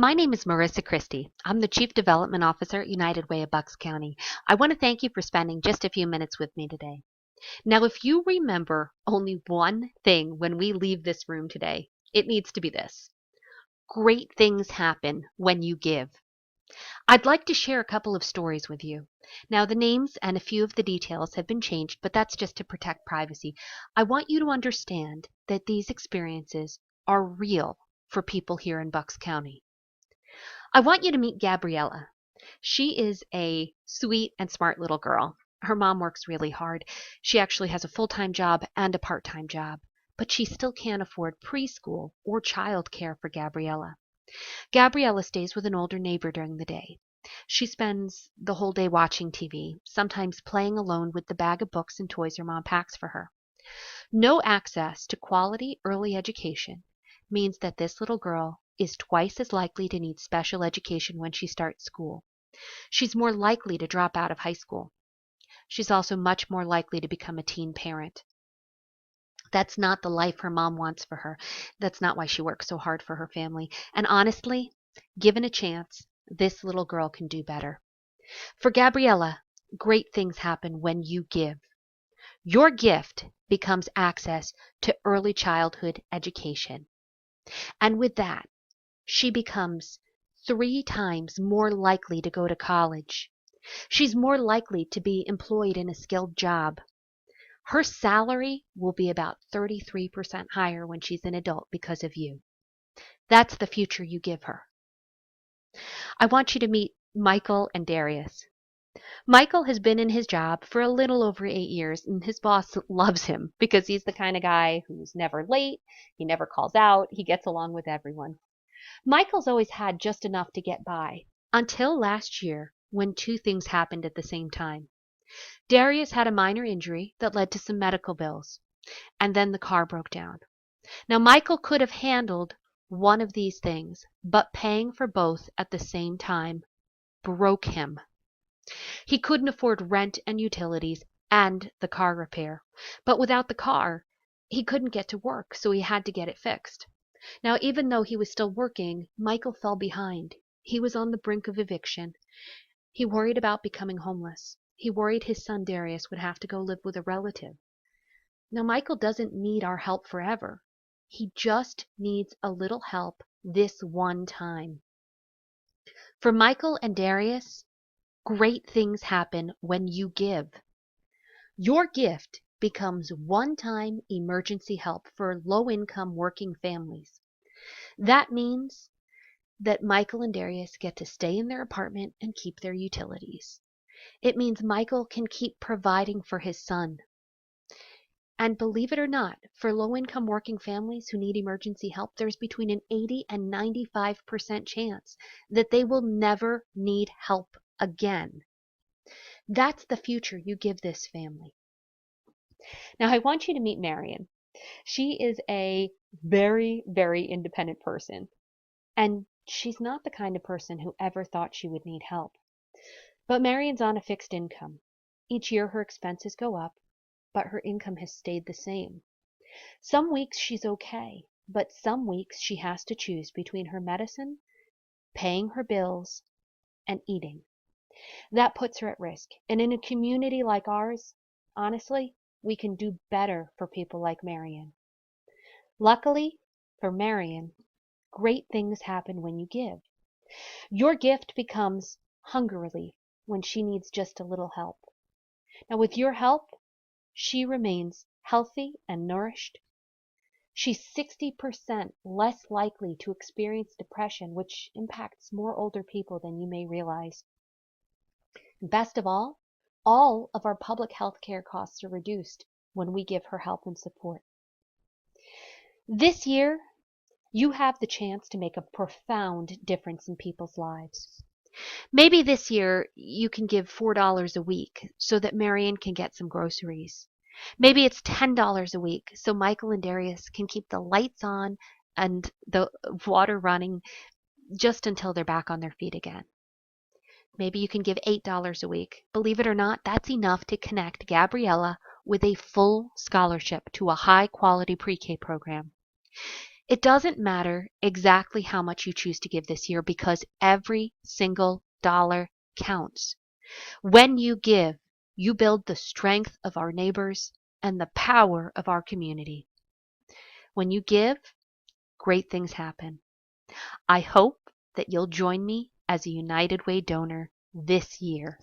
My name is Marissa Christie. I'm the Chief Development Officer at United Way of Bucks County. I want to thank you for spending just a few minutes with me today. Now, if you remember only one thing when we leave this room today, it needs to be this. Great things happen when you give. I'd like to share a couple of stories with you. Now, the names and a few of the details have been changed, but that's just to protect privacy. I want you to understand that these experiences are real for people here in Bucks County. I want you to meet Gabriella. She is a sweet and smart little girl. Her mom works really hard. She actually has a full-time job and a part-time job, but she still can't afford preschool or child care for Gabriella. Gabriella stays with an older neighbor during the day. She spends the whole day watching TV, sometimes playing alone with the bag of books and toys her mom packs for her. No access to quality early education means that this little girl is twice as likely to need special education when she starts school. She's more likely to drop out of high school. She's also much more likely to become a teen parent. That's not the life her mom wants for her. That's not why she works so hard for her family. And honestly, given a chance, this little girl can do better. For Gabriella, great things happen when you give. Your gift becomes access to early childhood education. And with that, she becomes 3 times more likely to go to college. She's more likely to be employed in a skilled job. Her salary will be about 33% higher when she's an adult because of you. That's the future you give her. I want you to meet Michael and Darius. Michael has been in his job for a little over 8 years, and his boss loves him because he's the kind of guy who's never late, he never calls out, he gets along with everyone. Michael's always had just enough to get by, until last year when 2 things happened at the same time. Darius had a minor injury that led to some medical bills, and then the car broke down. Now, Michael could have handled one of these things, but paying for both at the same time broke him. He couldn't afford rent and utilities and the car repair, but without the car, he couldn't get to work, so he had to get it fixed. Now, even though he was still working, Michael fell behind. He was on the brink of eviction. He worried about becoming homeless. He worried his son Darius would have to go live with a relative. Now, Michael doesn't need our help forever. He just needs a little help this one time. For Michael and Darius, great things happen when you give. Your gift becomes one-time emergency help for low-income working families. That means that Michael and Darius get to stay in their apartment and keep their utilities. It means Michael can keep providing for his son. And believe it or not, for low-income working families who need emergency help, there's between an 80 and 95% chance that they will never need help again. That's the future you give this family. Now, I want you to meet Marion. She is a very, very independent person. And she's not the kind of person who ever thought she would need help. But Marion's on a fixed income. Each year her expenses go up, but her income has stayed the same. Some weeks she's okay, but some weeks she has to choose between her medicine, paying her bills, and eating. That puts her at risk. And in a community like ours, honestly, we can do better for people like Marion. Luckily for Marion, great things happen when you give. Your gift becomes hunger relief when she needs just a little help. Now, with your help, she remains healthy and nourished. She's 60% less likely to experience depression, which impacts more older people than you may realize. Best of all of our public health care costs are reduced when we give her help and support. This year, you have the chance to make a profound difference in people's lives. Maybe this year you can give $4 a week so that Marion can get some groceries. Maybe it's $10 a week so Michael and Darius can keep the lights on and the water running just until they're back on their feet again. Maybe you can give $8 a week. Believe it or not, that's enough to connect Gabriella with a full scholarship to a high-quality pre-K program. It doesn't matter exactly how much you choose to give this year because every single dollar counts. When you give, you build the strength of our neighbors and the power of our community. When you give, great things happen. I hope that you'll join me as a United Way donor this year.